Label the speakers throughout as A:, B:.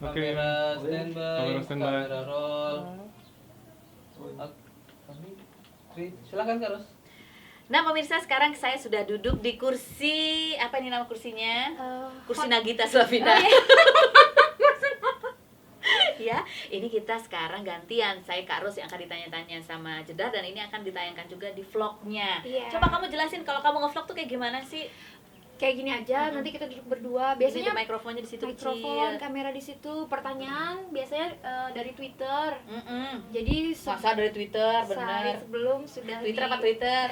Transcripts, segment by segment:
A: Oke.
B: Kamera standby,
A: Kamera standby.
B: kamera roll. Silakan Kak Ros.
C: Nah pemirsa, sekarang saya sudah duduk di kursi, apa ini nama kursinya? Kursi Nagita Slavina. Ya, ini kita sekarang gantian. Saya Kak Ros yang akan ditanya-tanya sama Jeddah, dan ini akan ditayangkan juga di vlognya.
D: Iya.
C: Coba kamu jelasin kalau kamu ngevlog tuh kayak gimana sih?
D: Kayak gini aja, nanti kita duduk berdua. Biasanya
C: Ini tuh mikrofonnya di situ
D: mikrofon,
C: kecil.
D: kamera di situ, pertanyaan biasanya dari Twitter.
C: Mm-mm.
D: Jadi
C: Masa dari Twitter,
D: sehari
C: benar.
D: sebelum sudah
C: Twitter apa Twitter?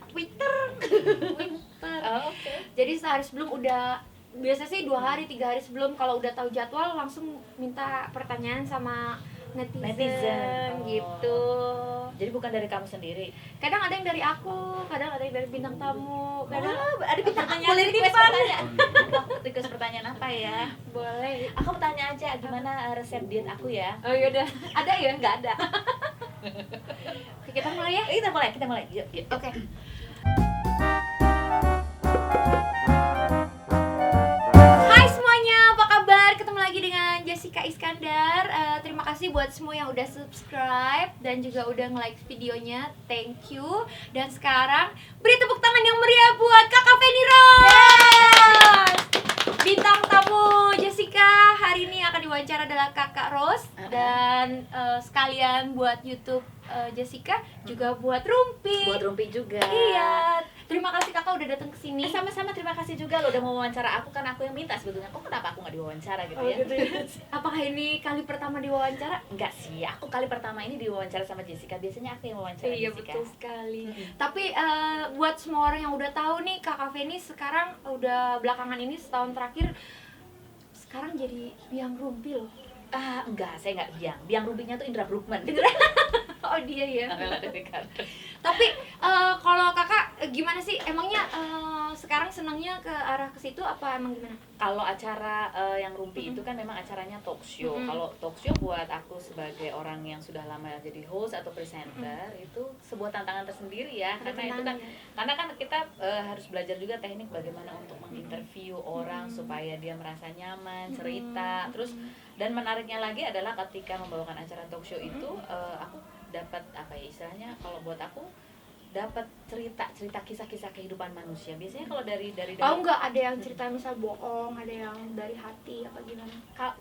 D: Twitter. Twitter.
C: Oh, oke.
D: Jadi sehari sebelum udah, biasa sih 2 hari 3 hari sebelum, kalau udah tahu jadwal langsung minta pertanyaan sama netizen.
C: Oh.
D: Gitu.
C: Jadi bukan dari kamu sendiri.
D: Kadang ada yang dari aku, kadang ada yang dari bintang tamu, kadang
C: Ada bintang
D: pertanyaan
C: boleh request
D: titipan.
C: pertanyaan. Request pertanyaan apa ya?
D: boleh.
C: Aku mau tanya aja gimana resep diet aku ya?
D: Oh yaudah, ada ya?
C: Nggak ada.
D: Oke, kita mulai ya.
C: Kita mulai. Yuk.
D: Oke. Hai semuanya, apa kabar? Ketemu lagi dengan Jessica Iskandar. Terima kasih buat semua yang udah subscribe dan juga udah nge-like videonya. Thank you. Dan sekarang beri tepuk tangan yang meriah buat Kakak Feni Rose. Bintang tamu Jessica hari ini akan diwawancara adalah Kakak Rose. Dan sekalian buat YouTube Jessica juga buat Rumpi.
C: Buat Rumpi juga.
D: Iya, terima kasih kakak udah datang ke sini.
C: Sama-sama, terima kasih juga lo udah mau wawancara aku, kan aku yang minta sebetulnya. Kok kenapa aku nggak diwawancara gitu
D: Oh,
C: ya?
D: gitu. Apakah ini kali pertama diwawancara?
C: Enggak sih, aku kali pertama ini diwawancara sama Jessica. Biasanya aku yang wawancara
D: Iya,
C: Jessica.
D: betul sekali. Tapi buat semua orang yang udah tahu nih, Kakak Feni sekarang udah belakangan ini setahun terakhir sekarang jadi biang rumpi loh.
C: Enggak, saya enggak biang. Biang Rumpinya tuh Indra Bruggman.
D: Oh dia ya.
C: Karena ada dekat.
D: Tapi kalau kakak gimana sih? Emangnya sekarang senangnya ke arah ke situ apa emang gimana?
C: Kalau acara yang Rumpi itu kan memang acaranya talk show. Kalau talk show buat aku sebagai orang yang sudah lama jadi host atau presenter itu sebuah tantangan tersendiri ya. Karena kan kita harus belajar juga teknik bagaimana untuk menginterview orang supaya dia merasa nyaman, cerita. Terus dan menariknya lagi adalah ketika membawakan acara talk show itu aku dapat apa ya istilahnya, kalau buat aku dapat cerita kisah-kisah kehidupan manusia. Biasanya kalau dari
D: Oh enggak, ada yang cerita misal bohong, ada yang dari hati apa gimana?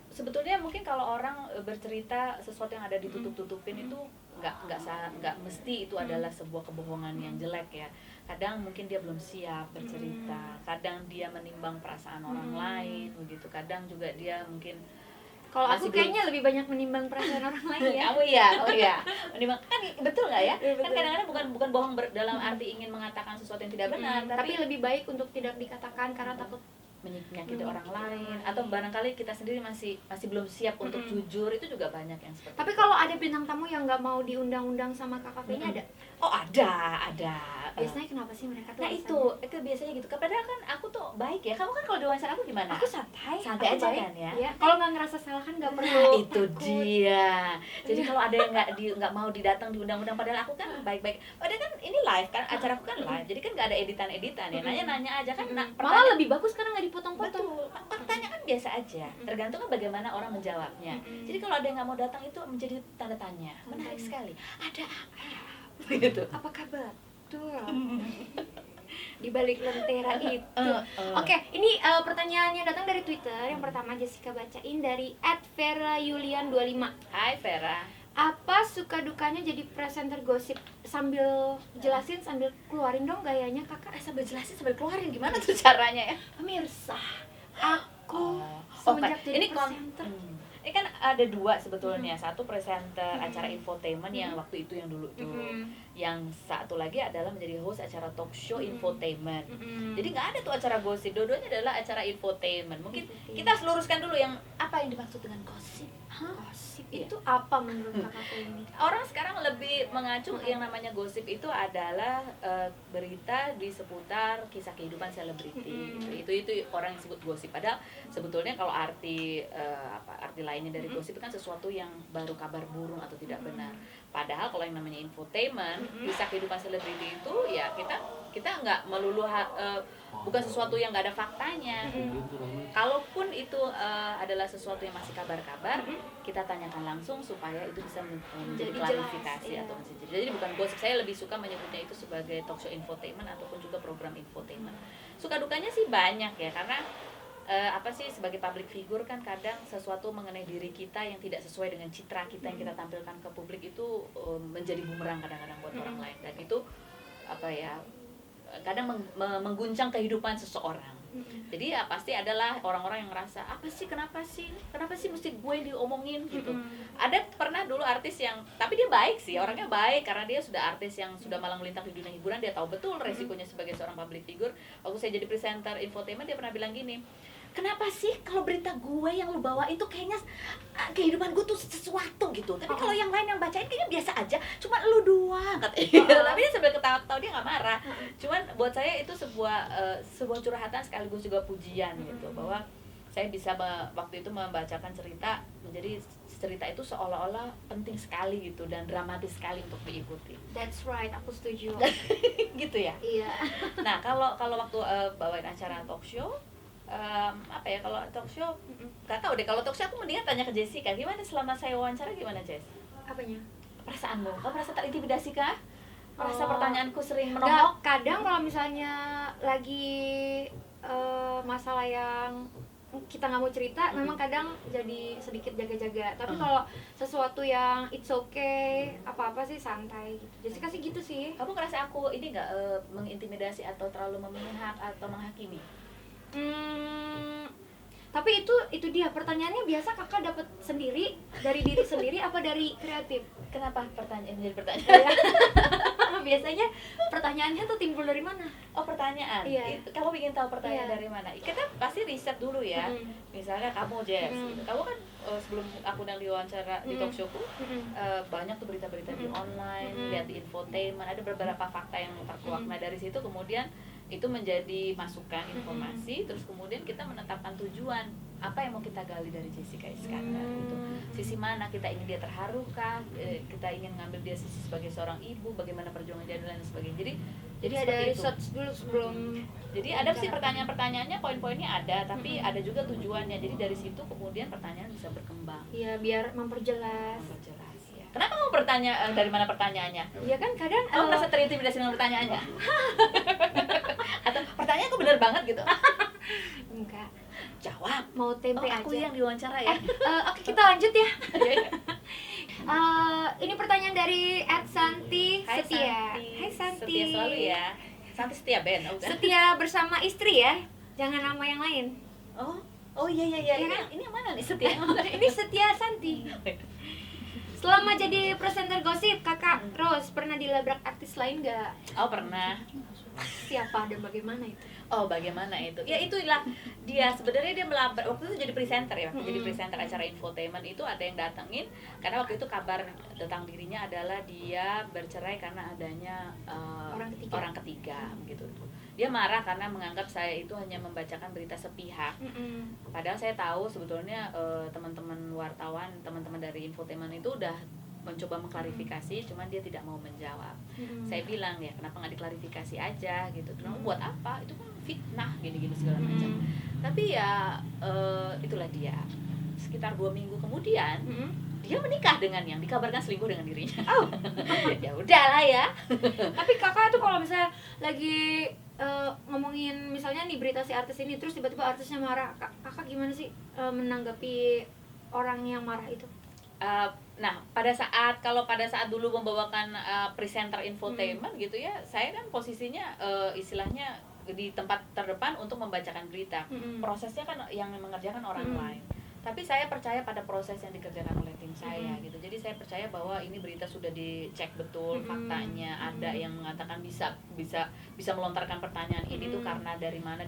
C: sebetulnya mungkin kalau orang bercerita sesuatu yang ada ditutup-tutupin itu nggak mesti itu adalah sebuah kebohongan yang jelek ya. Kadang mungkin dia belum siap bercerita, kadang dia menimbang perasaan orang lain begitu, kadang juga dia mungkin
D: Kalau
C: masih
D: aku kayaknya lebih banyak menimbang perasaan orang lain ya.
C: oh iya menimbang kan, betul nggak ya?
D: Iya, betul.
C: Kan kadang-kadang bukan bohong dalam arti ingin mengatakan sesuatu yang tidak benar,
D: Tapi lebih baik untuk tidak dikatakan karena takut.
C: menyakiti orang lain, atau barangkali kita sendiri masih belum siap untuk jujur. Itu juga banyak yang seperti
D: Tapi
C: itu.
D: kalau ada bintang tamu yang nggak mau diundang-undang sama kakak Feni ada?
C: Oh ada.
D: Biasanya kenapa sih mereka tuh?
C: Nah itu biasanya gitu. Padahal kan aku tuh baik ya. Kamu kan kalau diwawancara aku gimana?
D: Aku santai
C: Santai
D: aku
C: aja
D: baik.
C: kan ya?
D: Iya. Kalau nggak ngerasa salah kan nggak perlu.
C: Nah, itu
D: takut.
C: dia. Jadi kalau ada yang nggak mau didatang diundang-undang, padahal aku kan baik-baik. Padahal kan ini live kan, acaraku kan live. Jadi kan nggak ada editan-editan ya. Nanya-nanya aja kan. Nah,
D: Malah lebih bagus karena nggak dipotong-potong.
C: betul. Pertanyaan biasa aja. Tergantung kan bagaimana orang menjawabnya. Jadi kalau ada yang nggak mau datang itu menjadi tanda tanya. Menarik sekali. Ada apa? Begitu.
D: Apa kabar? Tuh. Di balik lentera itu. Oke, ini pertanyaannya datang dari Twitter. Yang pertama Jessica bacain dari @vera_yulian25.
C: Hai Vera.
D: Apa suka dukanya jadi presenter gosip? Sambil jelasin sambil keluarin dong gayanya kakak.
C: Sambil jelasin sambil keluarin gimana tuh caranya ya?
D: Pemirsa, aku
C: Oke.
D: semenjak jadi
C: Ini
D: presenter.
C: Ini kan ada dua sebetulnya. Satu presenter acara infotainment yang waktu itu yang dulu tuh. Yang satu lagi adalah menjadi host acara talk show infotainment. Jadi nggak ada tuh acara gosip. Dua-duanya adalah acara infotainment. Mungkin kita harus luruskan dulu yang apa yang dimaksud dengan gosip.
D: Gosip itu apa menurut kakak ini?
C: Orang sekarang lebih mengacu yang namanya gosip itu adalah berita di seputar kisah kehidupan selebriti. Itu orang yang sebut gosip. Padahal sebetulnya kalau arti lainnya dari gosip itu kan sesuatu yang baru, kabar burung atau tidak benar. Padahal kalau yang namanya infotainment, kisah kehidupan selebriti itu ya kita kita nggak melulu bukan sesuatu yang nggak ada faktanya. Kalaupun itu adalah sesuatu yang masih kabar-kabar, kita tanyakan langsung supaya itu bisa menjadi
D: Jadi
C: klarifikasi
D: jelas, iya.
C: atau menjadi. Jadi bukan gosip, saya lebih suka menyebutnya itu sebagai talk show infotainment ataupun juga program infotainment. Suka dukanya sih banyak ya, karena apa sih, sebagai public figure kan kadang sesuatu mengenai diri kita yang tidak sesuai dengan citra kita yang kita tampilkan ke publik itu menjadi bumerang kadang-kadang buat orang lain, dan itu apa ya, kadang mengguncang kehidupan seseorang. Jadi ya pasti adalah orang-orang yang ngerasa apa sih, kenapa sih mesti gue diomongin gitu. Ada pernah dulu artis yang, tapi dia baik sih, orangnya baik karena dia sudah artis yang sudah malang melintang di dunia hiburan, dia tahu betul resikonya sebagai seorang public figure. Waktu saya jadi presenter infotainment, dia pernah bilang gini, kenapa sih kalau berita gue yang lu bawa itu kayaknya kehidupan gue tuh sesuatu gitu, tapi kalau yang lain yang bacain kayaknya biasa aja, cuma lu doang katanya. Tapi dia sambil ketawa-ketawa, dia nggak marah. Cuman buat saya itu sebuah curhatan sekaligus juga pujian gitu, bahwa saya bisa waktu itu membacakan cerita, menjadi cerita itu seolah-olah penting sekali gitu dan dramatis sekali untuk diikuti.
D: That's right, aku setuju.
C: Gitu ya.
D: Iya.
C: Nah kalau waktu bawain acara talk show, apa ya, kalau talk show gak tahu deh, kalau talk show aku mendingan tanya ke Jessica, gimana selama saya wawancara, gimana Jess?
D: Apanya?
C: Perasaanmu, kamu merasa terintimidasi kah? Merasa pertanyaanku sering
D: Nggak,
C: menohok?
D: kadang kalau misalnya lagi masalah yang kita nggak mau cerita, memang kadang jadi sedikit jaga-jaga. Tapi kalau sesuatu yang it's okay, apa-apa sih santai gitu. Jessica sih gitu sih.
C: Kamu ngerasa aku ini nggak mengintimidasi atau terlalu memihak atau menghakimi?
D: Tapi itu dia pertanyaannya, biasa kakak dapat sendiri dari diri sendiri apa dari kreatif?
C: Kenapa menjadi pertanyaan?
D: Biasanya pertanyaannya tuh timbul dari mana?
C: Oh, pertanyaan.
D: Iya.
C: Kamu ingin tahu pertanyaan
D: Iya.
C: dari mana? Kita pasti riset dulu ya. Misalnya kamu Jess, gitu. Kamu kan sebelum aku undang diwawancara di talk showku, banyak tuh berita-berita di online, lihat di infotainment, ada beberapa fakta yang terkuak. Nah dari situ kemudian itu menjadi masukan informasi, terus kemudian kita menetapkan tujuan apa yang mau kita gali dari Jessica Iskandar gitu. Sisi mana kita ingin dia terharu kah, kita ingin ngambil dia sisi sebagai seorang ibu, bagaimana perjuangan dia dan lain sebagainya. Jadi
D: ada
C: seperti itu.
D: research dulu sebelum.
C: Jadi ada sih pertanyaan-pertanyaannya, poin-poinnya ada, tapi ada juga tujuannya. Jadi dari situ kemudian pertanyaan bisa berkembang.
D: Iya, biar memperjelas.
C: Memperjelas ya. Kenapa kamu bertanya dari mana pertanyaannya?
D: Iya kan kadang
C: Kamu merasa terintimidasi dengan pertanyaannya? Atau pertanyaanku benar banget gitu?
D: enggak,
C: Jawab.
D: mau tempe aja.
C: Aku yang diwawancara ya.
D: Oke, kita lanjut ya.
C: Iya, iya.
D: Ini pertanyaan dari @Santi
C: Hai
D: Setia.
C: Santi.
D: Hai Santi.
C: Setia selalu ya. Santi setia Ben. Oh, bukan?
D: Setia bersama istri ya. Jangan nama yang lain.
C: Oh iya.
D: Iya
C: Ini,
D: kan?
C: ini yang mana nih setia?
D: Ini Setia Santi. Selama jadi presenter gosip, Kakak Rose pernah dilabrak artis lain nggak?
C: Oh pernah.
D: Siapa dan bagaimana itu?
C: Oh bagaimana itu? Ya itulah dia, sebenarnya dia melabrak waktu itu jadi presenter ya, waktu jadi presenter acara infotainment itu ada yang datengin karena waktu itu kabar tentang dirinya adalah dia bercerai karena adanya orang ketiga gitu. Dia marah karena menganggap saya itu hanya membacakan berita sepihak. Padahal saya tahu sebetulnya teman-teman wartawan, teman-teman dari infotainment itu udah mencoba mengklarifikasi, cuman dia tidak mau menjawab. Saya bilang ya, kenapa nggak diklarifikasi aja gitu? Kenapa buat apa? Itu kan fitnah gini-gini segala macam. Tapi ya itulah dia. Sekitar 2 minggu kemudian dia menikah dengan yang dikabarkan selingkuh dengan dirinya.
D: Oh.
C: Ya udahlah ya.
D: Tapi kakak tuh kalau misalnya lagi ngomongin misalnya nih berita si artis ini, terus tiba-tiba artisnya marah, kakak gimana sih menanggapi orang yang marah itu?
C: Nah, kalau pada saat dulu membawakan presenter infotainment gitu ya, saya kan posisinya istilahnya di tempat terdepan untuk membacakan berita. Prosesnya kan yang mengerjakan orang lain. Tapi saya percaya pada proses yang dikerjakan oleh tim saya gitu. Jadi saya percaya bahwa ini berita sudah dicek betul faktanya. Ada yang mengatakan bisa melontarkan pertanyaan ini tuh karena dari mana.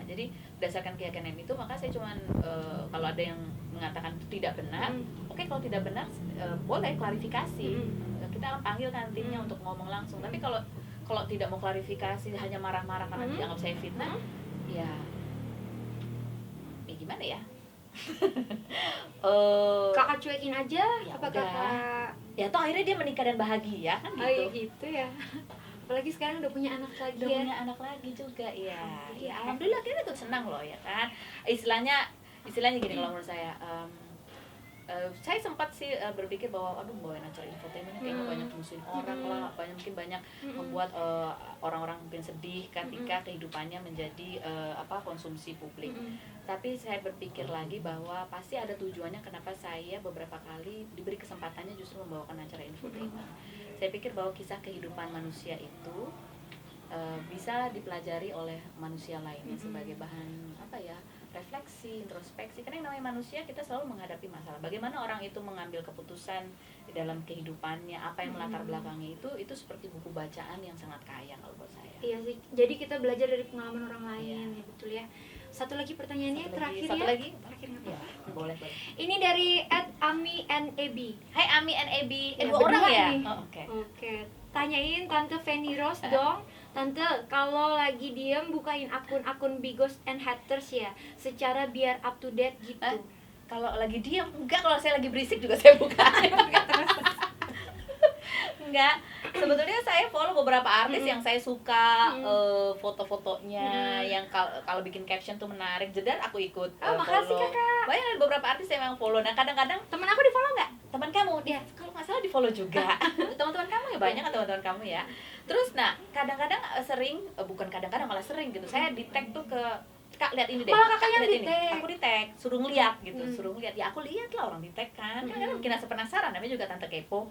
C: Jadi berdasarkan keyakinan itu, maka saya cuman kalau ada yang mengatakan itu tidak benar, oke, kalau tidak benar boleh klarifikasi. Kita akan panggilkan timnya untuk ngomong langsung. Tapi kalau tidak mau klarifikasi, hanya marah-marah karena dianggap saya fitnah, ya gimana ya?
D: Kakak cuekin aja,
C: ya
D: apa
C: udah.
D: kakak?
C: Ya toh akhirnya dia menikah dan bahagia kan gitu.
D: Gitu ya. Apalagi sekarang udah punya anak lagi
C: udah
D: ya.
C: punya anak lagi juga ya.
D: Alhamdulillah.
C: Ya alhamdulillah kita tuh senang loh ya kan. Istilahnya gini kalau menurut saya. Saya sempat sih berpikir bahwa aduh bawain acara infotainment kayaknya banyak musuhin orang lah, mungkin banyak membuat orang-orang mungkin sedih ketika kehidupannya menjadi konsumsi publik. Tapi saya berpikir lagi bahwa pasti ada tujuannya kenapa saya beberapa kali diberi kesempatannya justru membawakan acara infotainment. Saya pikir bahwa kisah kehidupan manusia itu bisa dipelajari oleh manusia lainnya sebagai bahan refleksi, introspeksi. Karena yang namanya manusia kita selalu menghadapi masalah. Bagaimana orang itu mengambil keputusan di dalam kehidupannya, apa yang melatar belakangnya itu seperti buku bacaan yang sangat kaya kalau buat saya.
D: Iya sih. Jadi kita belajar dari pengalaman orang lain, ya betul ya. Satu lagi pertanyaannya terakhir
C: Satu
D: ya.
C: lagi? Ya, boleh.
D: Ini dari @ami_and_ab.
C: Hai Ami and Ebi.
D: Ya,
C: Dua orang
D: berdua
C: ya?
D: nih.
C: Oh, oke.
D: Oke. Tanyain Tante Fanny Rose dong. Tante, kalau lagi diem bukain akun-akun Bigos and Haters ya, secara biar up to date gitu.
C: Kalau lagi diam, enggak, kalau saya lagi berisik juga saya buka. Enggak. Sebetulnya saya follow beberapa artis yang saya suka foto-fotonya, yang kalau bikin caption tuh menarik, jedar aku ikut
D: Makasih
C: follow.
D: Kakak.
C: Banyak ada beberapa artis yang memang follow. Nah, kadang-kadang
D: Temen aku di follow nggak?
C: teman kamu dia kalau nggak salah di follow juga. Teman-teman kamu ya, banyak kan teman-teman kamu ya. Terus kadang-kadang sering bukan kadang-kadang malah sering gitu. Saya di tag tuh ke Kak, lihat ini deh.
D: Malah Kakak yang
C: lihat ini.
D: di-tag.
C: Aku di tag, suruh ngeliat gitu, suruh ngeliat. Ya aku lihat lah orang di tag kan. Kan mungkin rasa penasaran, namanya juga tante kepo.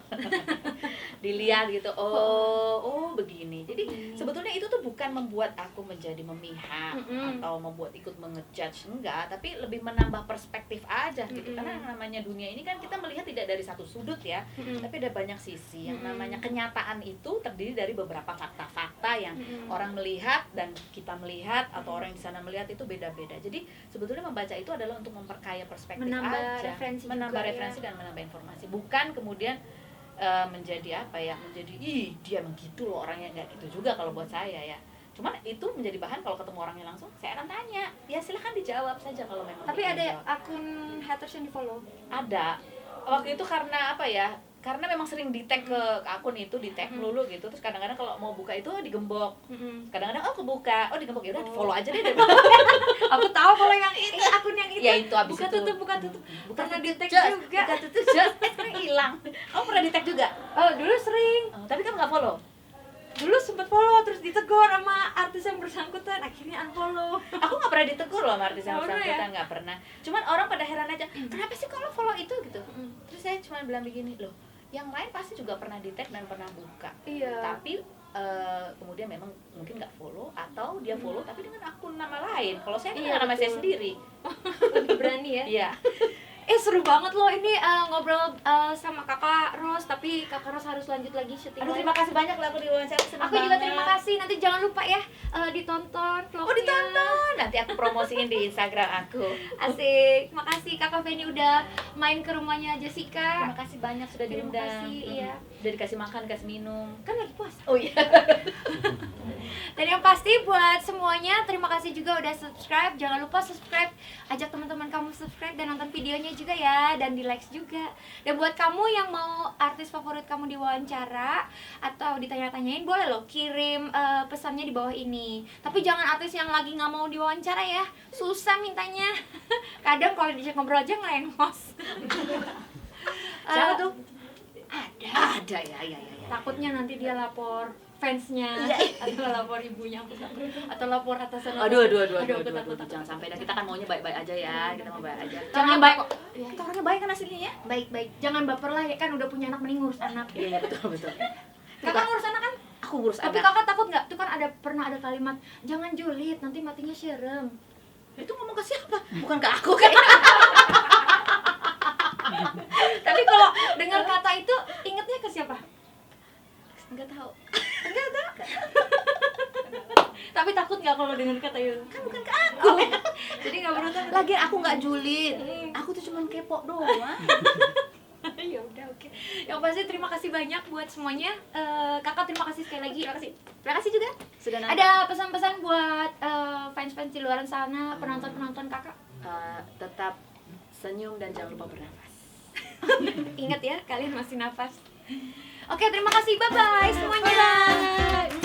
C: Dilihat gitu. Oh begini. Jadi sebetulnya itu tuh bukan membuat aku menjadi memihak atau membuat ikut mengejudge, enggak, tapi lebih menambah perspektif aja gitu. Karena yang namanya dunia ini kan kita melihat tidak dari satu sudut ya, tapi ada banyak sisi. Yang namanya kenyataan itu terdiri dari beberapa fakta-fakta yang orang melihat dan kita melihat atau orang di sana melihat itu beda-beda. Jadi sebetulnya membaca itu adalah untuk memperkaya perspektif
D: Menambah
C: aja,
D: referensi
C: menambah
D: juga,
C: referensi dan menambah informasi. Bukan kemudian menjadi menjadi dia begitu loh orangnya, nggak gitu juga kalau buat saya ya. Cuman itu menjadi bahan kalau ketemu orangnya langsung saya akan tanya. Ya silahkan dijawab saja kalau memang.
D: Tapi
C: dia
D: ada
C: jawab.
D: akun haters yang di follow?
C: Ada. Waktu itu karena karena memang sering di tag ke akun itu, di tag melulu gitu. Terus kadang-kadang kalau mau buka itu digembok. Kadang-kadang kebuka, digembok, ya udah follow aja deh.
D: Aku tahu kalau yang itu akun yang itu.
C: Ya itu abis
D: buka
C: itu.
D: buka tutup. Karena di tag
C: Just,
D: juga.
C: buka tutup just, sekarang hilang. Kamu pernah di tag juga?
D: Oh, dulu sering.
C: Tapi kamu nggak follow?
D: Dulu sempet follow terus ditegur sama artis yang bersangkutan, akhirnya unfollow.
C: Aku nggak pernah ditegur loh sama artis yang
D: Oh,
C: bersangkutan, nggak pernah. Cuman orang pada heran aja, kenapa sih kalau follow itu gitu? Terus saya cuma bilang begini, loh, yang lain pasti juga pernah di tag dan pernah buka.
D: Iya.
C: Tapi kemudian memang mungkin nggak follow atau dia follow tapi dengan akun nama lain. Kalau saya kan
D: Iya,
C: nama saya
D: betul.
C: sendiri.
D: Lebih berani ya.
C: Iya.
D: Seru banget loh ini ngobrol sama Kakak Ros, tapi Kakak Ros harus lanjut lagi syuting.
C: Aduh, terima kasih banyak lah aku diwawancara, senang
D: Aku juga
C: banget.
D: terima kasih. Nanti jangan lupa ya ditonton vlognya.
C: Oh, ditonton. Nanti aku promosiin di Instagram aku.
D: Asik. Makasih Kakak Feni udah main ke rumahnya Jessica.
C: Terima kasih banyak sudah
D: Terima
C: diundang.
D: kasih, iya.
C: Udah dikasih makan, dikasih minum.
D: Kan lagi puasa.
C: Oh iya.
D: Dan yang pasti buat semuanya terima kasih juga udah subscribe. Jangan lupa subscribe, ajak teman-teman kamu subscribe dan nonton videonya juga ya, dan di likes juga. Dan buat kamu yang mau artis favorit kamu diwawancara atau ditanya-tanyain, boleh loh kirim pesannya di bawah ini. Tapi jangan artis yang lagi nggak mau diwawancara ya, susah mintanya. Kadang kalau diajak ngobrol aja ngelengos.
C: Siapa tuh?
D: Ada.
C: Ya.
D: Takutnya nanti dia lapor fansnya atau lapor ibunya aku takut, atau lapor atasan.
C: Aduh,
D: aku takut.
C: jangan sampai dah. Kita kan maunya baik-baik aja ya. Kita mau baik aja.
D: Jangan
C: Orangnya baik
D: baper.
C: kok. Kita orangnya baik kan aslinya ya.
D: Baik-baik, jangan baper lah ya, kan udah punya anak, mending ngurus anak.
C: Iya, betul.
D: Kakak ngurus anak kan?
C: Aku ngurus
D: Tapi
C: anak.
D: kakak takut nggak? Tuh kan pernah ada kalimat, jangan julid, nanti matinya serem.
C: Itu ngomong ke siapa? Bukan ke aku kan.
D: Tapi kalau dengar kata itu, ingetnya ke siapa?
C: Enggak tahu.
D: Tapi takut nggak kalau dengar kata itu?
C: Kan bukan ke aku.
D: Jadi nggak perlu takut.
C: Lagian aku nggak julid. Aku tuh cuma kepo doang.
D: Ya udah, oke. Yang pasti terima kasih banyak buat semuanya. Kakak terima kasih sekali lagi.
C: Terima kasih juga sudah nonton.
D: Ada pesan-pesan buat fans-fans di luar sana, penonton-penonton kakak?
C: Tetap senyum dan jangan lupa bernafas.
D: Ingat ya, kalian masih nafas. Oke, terima kasih. Bye-bye semuanya.
C: Bye.